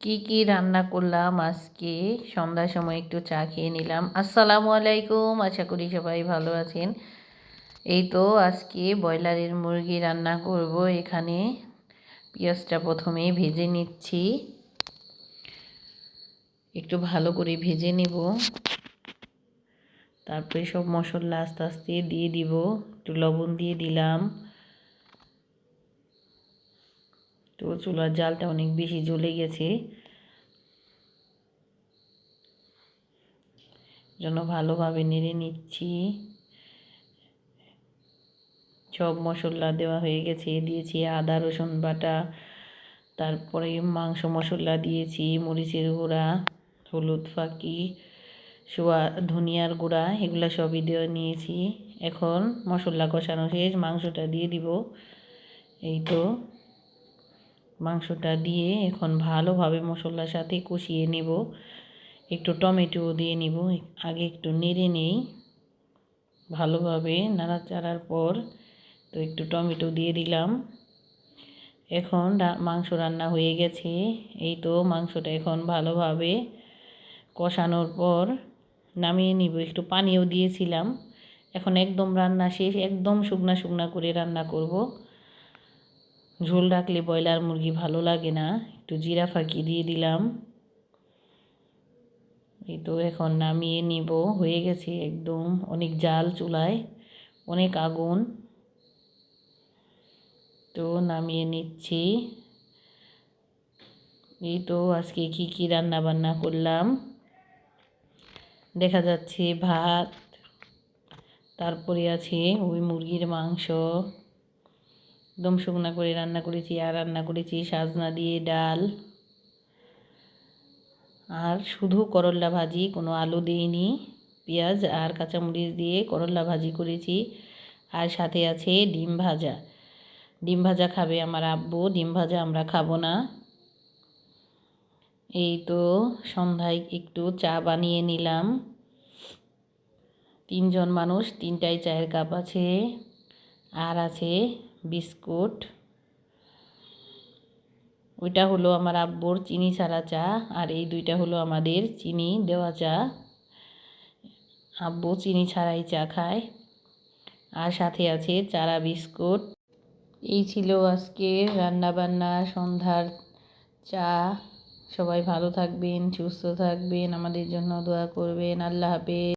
কি কি রান্না করলাম আজকে সন্ধ্যার সময় একটু চা খেয়ে নিলাম। আসসালামু আলাইকুম, আশা করি সবাই ভালো আছেন। এই তো আজকে ব্রয়লারের মুরগি রান্না করব। এখানে পেঁয়াজটা প্রথমে ভেজে নিচ্ছি, একটু ভালো করে ভেজে নেব। তারপরে সব মশলা আস্তে আস্তে দিয়ে দিব, একটু লবণ দিয়ে দিলাম। তো চুলার জালটা অনেক বেশি জ্বলে গেছে, জন্য ভালোভাবে নেড়ে নিচ্ছি। সব মশলা দেওয়া হয়ে গেছে, দিয়েছি আদা রসুন বাটা, তারপরে মাংস মশলা দিয়েছি, মরিচের গুঁড়া, হলুদ ফাঁকি, ধনিয়ার গুঁড়া, এগুলো সবই দেওয়া নিয়েছি। এখন মশলা কষানো শেষ, মাংসটা দিয়ে দিব। এই তো মাংসটা দিয়ে এখন ভালোভাবে মশলার সাথে কষিয়ে নেব। একটু টমেটো দিয়ে নিব, আগে একটু নেড়ে নেই ভালোভাবে। নাড়াচাড়ার পর তো একটু টমেটো দিয়ে দিলাম। এখন মাংস রান্না হয়ে গেছে। এই তো মাংসটা এখন ভালোভাবে কষানোর পর নামিয়ে নিব। একটু পানিও দিয়েছিলাম। এখন একদম রান্না শেষ, একদম শুকনা শুকনা করে রান্না করব। ঝোল রাখলে ব্রয়লার মুরগি ভালো লাগে না। একটু জিরা ফাঁকি দিয়ে দিলাম। এই তো এখন নামিয়ে নিব, হয়ে গেছে একদম। অনেক জাল চুলায়, অনেক আগুন। তো নামিয়ে নিচ্ছি। এই তো আজকে কি কি রান্না বান্না করলাম দেখা যাচ্ছে। ভাত, তারপরে আছে ওই মুরগির মাংস, একদম শুকনা করে রান্না করেছি। আর রান্না করেছি সাজনা দিয়ে ডাল, আর শুধু করল্লা ভাজি, কোনো আলু দিইনি। পেঁয়াজ আর কাঁচামরিচ দিয়ে করল্লা ভাজি করেছি। আর সাথে আছে ডিম ভাজা। ডিম ভাজা খাবে আমার আব্বু, ডিম ভাজা আমরা খাবো না। এই তো সন্ধ্যায় একটু চা বানিয়ে নিলাম। 3 জন মানুষ, 3টাই চায়ের কাপ আছে। আর আছে বিস্কুট। ওইটা হলো আমার আব্বুর চিনি ছাড়া চা, আর এই দুইটা হলো আমাদের চিনি দেওয়া চা। আব্বু চিনি ছাড়াই চা খায়। আর সাথে আছে চারা বিস্কুট। এই ছিল আজকে রান্না বান্না, সন্ধ্যার চা। সবাই ভালো থাকবেন, সুস্থ থাকবেন, আমাদের জন্য দোয়া করবেন। আল্লাহ হাফেজ।